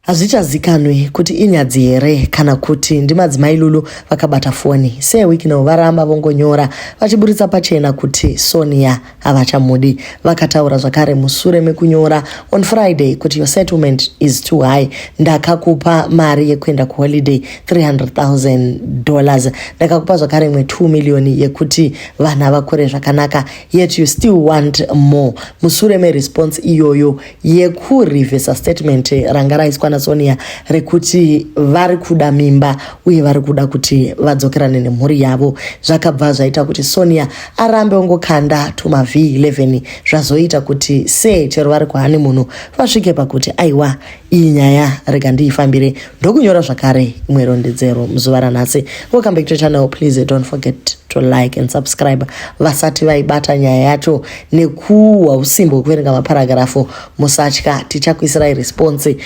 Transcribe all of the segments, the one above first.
Hazvichazikanwi kuti inyadzi here kana kuti ndimadzimai lulu vakabata foni. Sewiki nawo varamba vongonyora vachiburitsa pachena kuti Sonia havachamudi. Vakataura zvakare mushure mekunyora on Friday kuti your settlement is too high. Ndakakupa mari yekuenda kuholiday $300,000. Ndakakupa zvakare imwe 2 million yekuti vana vakure zvakanaka, yet you still want more. Mushure meresponse iyoyo yekurivhesa statement ranga raiswa Sonia rekuti vari kuda mimba uye vari kuda kuti vadzokerane nemhuri yavo, zvakabva zvaita kuti Sonia arambe ongokanda tuma V11 zvazoita kuti chero vari kuhoneymoon vasvike pakuti aiwa iyi nyaya rega ndiifambire. Ndokunyora zvakare imwe rondedzero muzuva ranhasi. Welcome back to the channel. Please don't forget to like and subscribe vasati vaibata nyaya yacho nekuwa usimbo kuverenga maparagrafu. Musatya, tichakuisirai response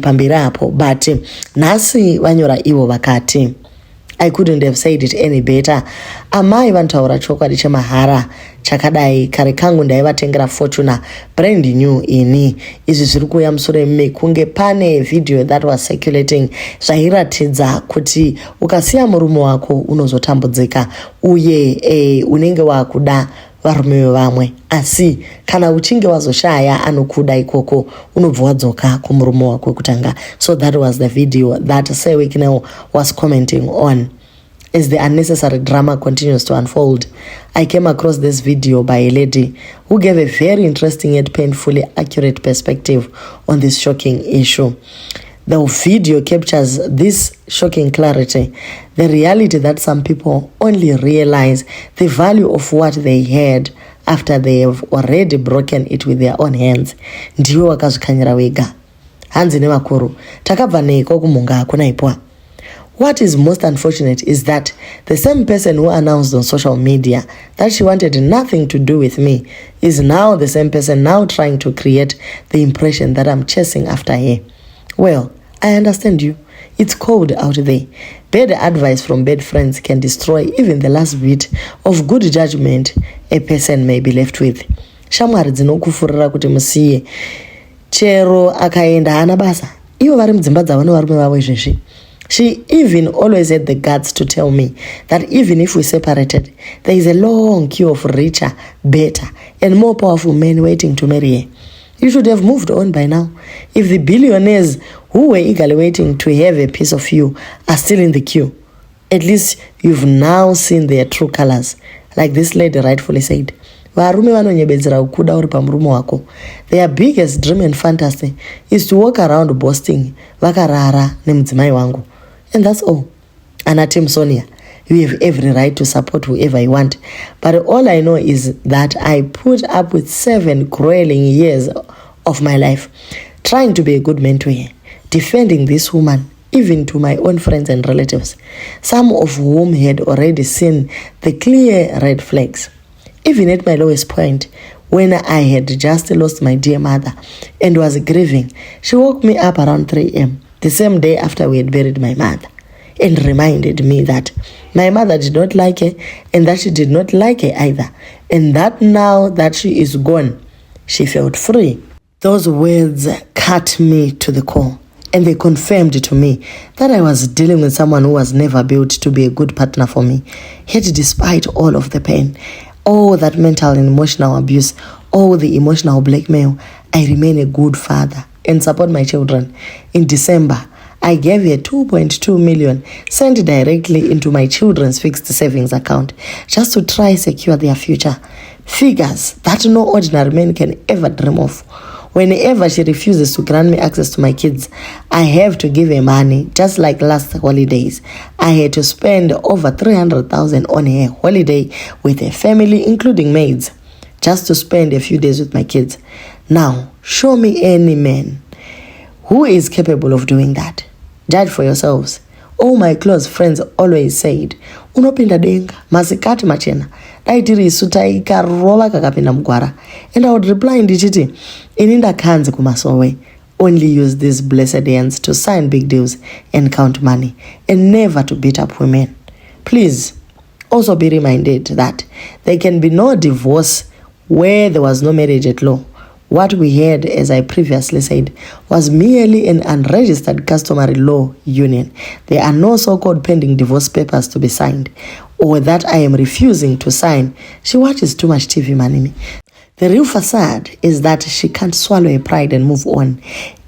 pamberi apo. But nhasi vanyora ivo vakati I couldn't have said it any better. Amai vantaura chokwadi chemahara chakadai kare kangu ndaivatengera Fortuna brand new ini. Izvi zviri kuuya mushure mekunge pane video that was circulating zvairatidza kuti ukasiya murume wako unozotambudzika uye unenge wakuda varume vevamwe, asi kana uchinge wazoshaya anokuda ikoko unobva wadzoka kumurume wako kutanga. So that was the video that Sewiki now was commenting on. As the unnecessary drama continues to unfold, I came across this video by a lady who gave a very interesting yet painfully accurate perspective on this shocking issue. The video captures this shocking clarity, the reality that some people only realize the value of what they had after they have already broken it with their own hands. Ndiwo wakazvikanyira wega. Hanzi nevakuru, takabva neiko kumunga hakuna ipwa. What is most unfortunate is that the same person who announced on social media that she wanted nothing to do with me is now the same person now trying to create the impression that I'm chasing after her. Well, I understand you. It's cold out there. Bad advice from bad friends can destroy even the last bit of good judgment a person may be left with. Shamwari dzinokufurira kuti musiye. Chero akaenda hana basa. Ivo vari mudzimba dzavo nevarume vavo izvezvi. She even always had the guts to tell me that even if we separated, there is a long queue of richer, better, and more powerful men waiting to marry her. You should have moved on by now. If the billionaires who were eagerly waiting to have a piece of you are still in the queue, at least you've now seen their true colors, like this lady rightfully said. Varume vanonyebedzera ukuda uri pamurume wako. Their biggest dream and fantasy is to walk around boasting vakarara nemudzimai wangu. And that's all. Ana Team Sonia, you have every right to support whoever you want. But all I know is that I put up with 7 grueling years of my life trying to be a good man to her, defending this woman, even to my own friends and relatives, some of whom had already seen the clear red flags. Even at my lowest point, when I had just lost my dear mother and was grieving, she woke me up around 3 a.m. the same day after we had buried my mother, and reminded me that my mother did not like her and that she did not like her either, and that now that she is gone, she felt free. Those words cut me to the core, and they confirmed to me that I was dealing with someone who was never built to be a good partner for me. Yet despite all of the pain, all that mental and emotional abuse, all the emotional blackmail, I remain a good father and support my children. In December, I gave her 2.2 million sent directly into my children's fixed savings account just to try secure their future. Figures that no ordinary man can ever dream of. Whenever she refuses to grant me access to my kids, I have to give her money. Just like last holidays, I had to spend over 300,000 on her holiday with her family, including maids, just to spend a few days with my kids. Now, show me any man who is capable of doing that. Judge for yourselves. All my close friends always said, unopinda denga, masikati machena, daitiri isuta ikarova kakapinda mugwara. And I would reply ndichiti, ininda kanzi kumasowe. Only use these blessed hands to sign big deals and count money, and never to beat up women. Please, also be reminded that there can be no divorce where there was no marriage at law. What we had, as I previously said, was merely an unregistered customary law union. There are no so-called pending divorce papers to be signed, or that I am refusing to sign. She watches too much TV, Manimi. The real facade is that she can't swallow her pride and move on.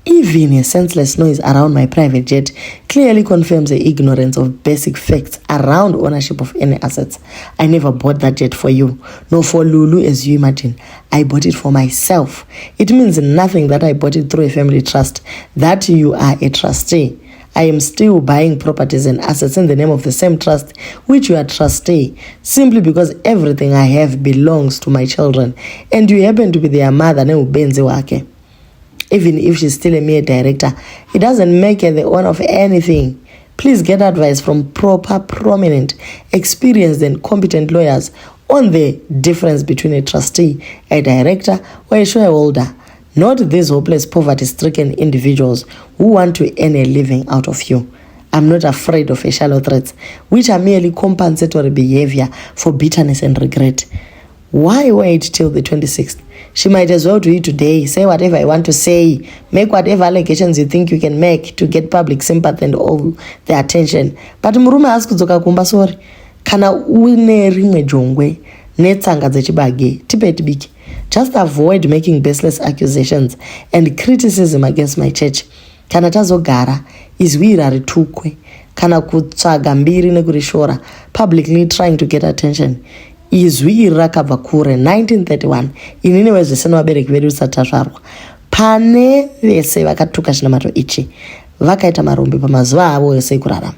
Even a senseless noise around my private jet clearly confirms the ignorance of basic facts around ownership of any assets. I never bought that jet for you, nor for Lulu as you imagine. I bought it for myself. It means nothing that I bought it through a family trust, that you are a trustee. I am still buying properties and assets in the name of the same trust which you are trustee, simply because everything I have belongs to my children, and you happen to be their mother, Neubenzi Wake. Even if she's still a mere director, it doesn't make her the owner of anything. Please get advice from proper, prominent, experienced and competent lawyers on the difference between a trustee, a director or a shareholder. Not these hopeless, poverty-stricken individuals who want to earn a living out of you. I'm not afraid of shallow threats, which are merely compensatory behavior for bitterness and regret. Why wait till the 26th? She might as well do it today. Say whatever I want to say. Make whatever allegations you think you can make to get public sympathy and all the attention. But murume asikuzoka kumba sorry. Kana une rimwe jongwe. Netsanga dzechibage. Tipeti biki. Just avoid making baseless accusations and criticism against my church. Kana tazogara. Izwira ritukwe. Kana kutsaga mbiri nekurishora. Publicly trying to get attention. Izwi rakabva kure 1931 inini wezvisina vabereki vedu satazvarwa pane vese vakatuka chinamato ichi vakaita marombe pamazuva avo ese kurarama.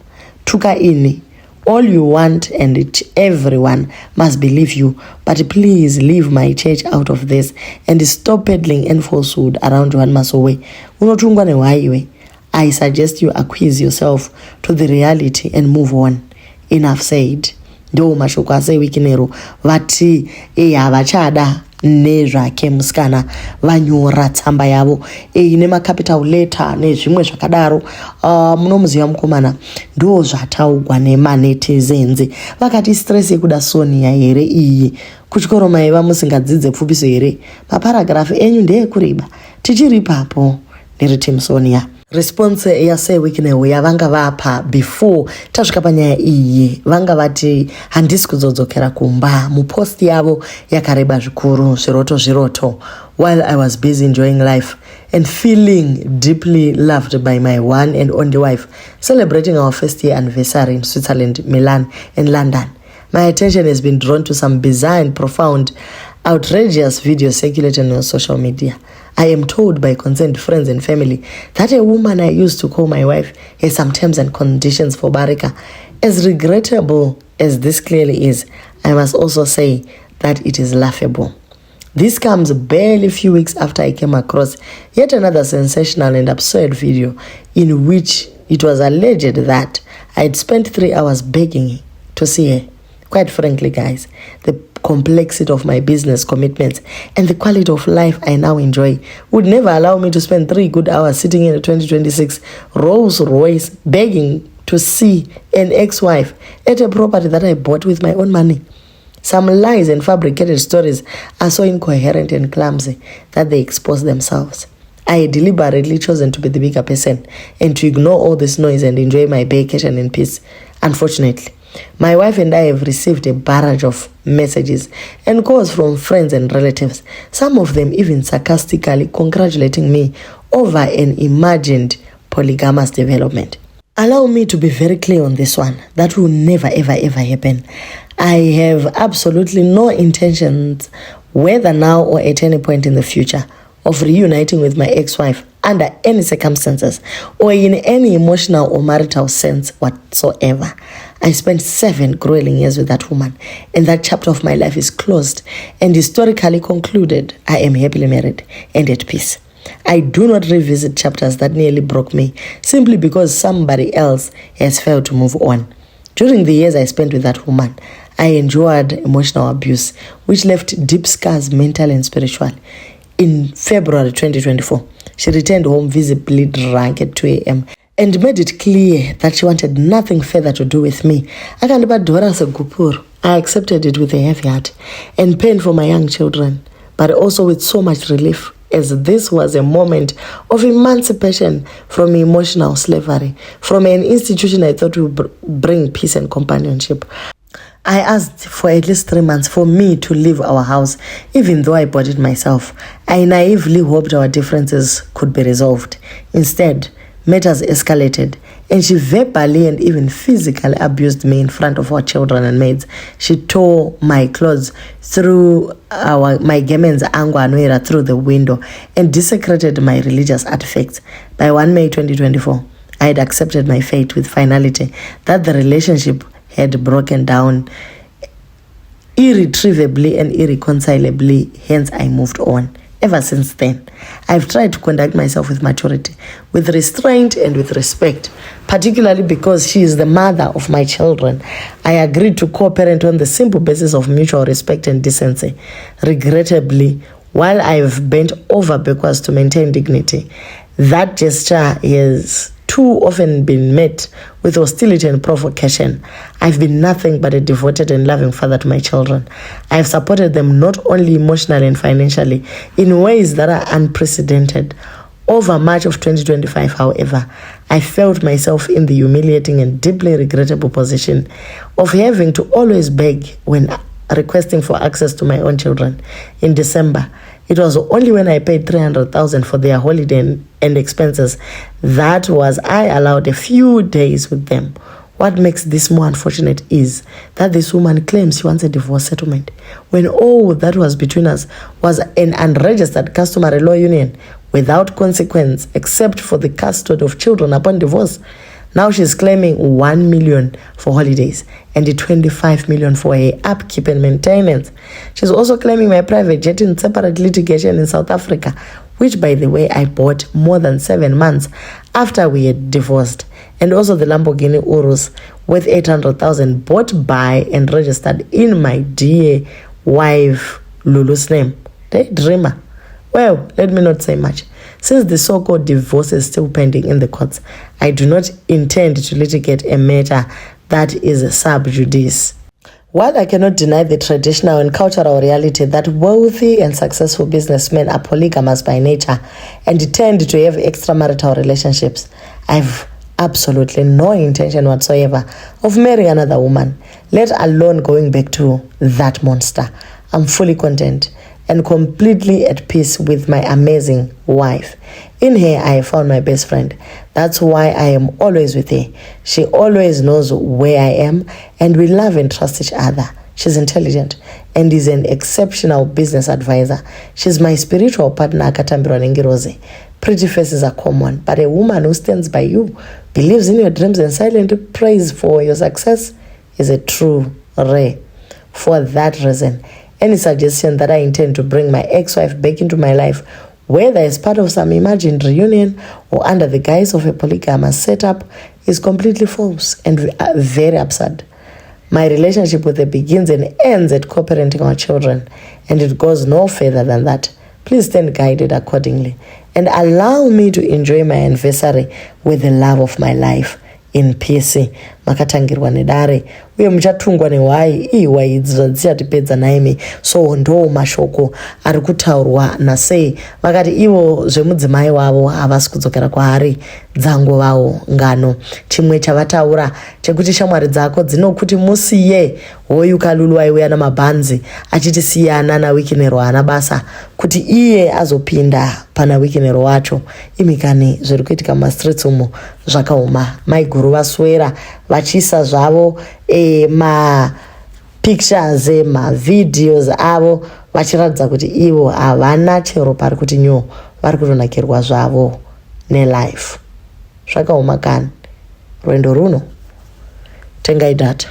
Tuka ini, all you want and everyone must believe you, but please leave my church out of this and stop peddling and falsehood around one masowe. Unotungwa newaiwe. I suggest you acquiesce yourself to the reality and move on. Enough said. Ndo mashoko asewiki nero vati havachada nezvake musikana vanyora tsamba yavo ine macapital letter nezvimwe zvakadaro. Munomuziva mukomana ndo zvataugwa nemanetizens vakati stress yekuda Sonia here iyi kuchikoro maiva musingadzidze pfupiso here maparagrafu enyu ndeekureba tichiri papo neritim Sonia. Response yasewiki neho yavanga vapa before tasvika panyaya iyi vanga vati handisi kuzodzokera kumba. Mupost yavo yakareba zvikuru zviroto while I was busy enjoying life and feeling deeply loved by my one and only wife, celebrating our first year anniversary in Switzerland, Milan and London. My attention has been drawn to some bizarre and profound, outrageous videos circulating on social media. I am told by concerned friends and family that a woman I used to call my wife has some terms and conditions for Barika. As regrettable as this clearly is, I must also say that it is laughable. This comes barely a few weeks after I came across yet another sensational and absurd video in which it was alleged that I had spent 3 hours begging to see her. Quite frankly, guys, the complexity of my business commitments and the quality of life I now enjoy would never allow me to spend 3 good hours sitting in a 2026 Rolls Royce begging to see an ex-wife at a property that I bought with my own money. Some lies and fabricated stories are so incoherent and clumsy that they expose themselves. I had deliberately chosen to be the bigger person and to ignore all this noise and enjoy my vacation in peace. Unfortunately, my wife and I have received a barrage of messages and calls from friends and relatives, some of them even sarcastically congratulating me over an imagined polygamous development. Allow me to be very clear on this one. That will never, ever, ever happen. I have absolutely no intentions, whether now or at any point in the future, of reuniting with my ex-wife under any circumstances or in any emotional or marital sense whatsoever. I spent 7 grueling years with that woman, and that chapter of my life is closed and historically concluded. I am happily married and at peace. I do not revisit chapters that nearly broke me simply because somebody else has failed to move on. During the years I spent with that woman, I endured emotional abuse, which left deep scars mentally and spiritually. In February 2024, she returned home visibly drunk at 2 a.m. and made it clear that she wanted nothing further to do with me. I accepted it with a heavy heart and pain for my young children, but also with so much relief as this was a moment of emancipation from emotional slavery, from an institution I thought would bring peace and companionship. I asked for at least 3 months for me to leave our house, even though I bought it myself. I naively hoped our differences could be resolved. Instead, matters escalated, and she verbally and even physically abused me in front of our children and maids. She tore my clothes through my garments through the window and desecrated my religious artifacts. By 1 May 2024, I had accepted my fate with finality that the relationship had broken down irretrievably and irreconcilably. Hence, I moved on. Ever since then, I've tried to conduct myself with maturity, with restraint and with respect, particularly because she is the mother of my children. I agreed to co-parent on the simple basis of mutual respect and decency. Regrettably, while I've bent over backwards to maintain dignity, that gesture has too often been met with hostility and provocation. I've been nothing but a devoted and loving father to my children. I've supported them not only emotionally and financially in ways that are unprecedented. Over March of 2025, however, I felt myself in the humiliating and deeply regrettable position of having to always beg when requesting for access to my own children. In December, it was only when I paid $300,000 for their holiday and expenses that was I allowed a few days with them. What makes this more unfortunate is that this woman claims she wants a divorce settlement, when all that was between us was an unregistered customary law union without consequence except for the custody of children upon divorce. Now she's claiming $1 million for holidays and $25 million for her upkeep and maintenance. She's also claiming my private jet in separate litigation in South Africa, which, by the way, I bought more than 7 months after we had divorced, and also the Lamborghini Urus worth $800,000 bought by and registered in my dear wife Lulu's name. Daydreamer. Well, let me not say much. Since the so-called divorce is still pending in the courts, I do not intend to litigate a matter that is sub judice. While I cannot deny the traditional and cultural reality that wealthy and successful businessmen are polygamous by nature and tend to have extramarital relationships, I've absolutely no intention whatsoever of marrying another woman, let alone going back to that monster. I'm fully content and completely at peace with my amazing wife. In her, I found my best friend. That's why I am always with her. She always knows where I am, and we love and trust each other. She's intelligent and is an exceptional business advisor. She's my spiritual partner, Akatambirwa Nengiroze. Pretty faces are common, but a woman who stands by you, believes in your dreams, and silently prays for your success is a true rare. For that reason, any suggestion that I intend to bring my ex-wife back into my life, whether as part of some imagined reunion or under the guise of a polygamous setup, is completely false and very absurd. My relationship with her begins and ends at co-parenting our children, and it goes no further than that. Please stand guided accordingly and allow me to enjoy my anniversary with the love of my life in peace. Makatangirwa nedare uye muchatungwa newai iwai dzatipedza naimi. So ndo mashoko ari kutaurwa nasei vakati ivo zvemudzimai wavo havasi kudzokera kwaari dzango vavo ngano. Chimwe chavataura chekuti shamwari dzako dzinokuti musiye hoyu Kalulu aiuya namabhanzi achitisiyana naWikinero ana basa kuti iye azopinda pana Wikinero wacho. Imikani zviri kuitika mastreets umo zvakaoma. Maiguru vaswera vachisa zvavo ma pictures ma videos avo vachiratidza kuti ivo havana chero pari kuti nyo, vari kutonakirwa zvavo nelife. Zvakaoma kani rwendo runo tengai data.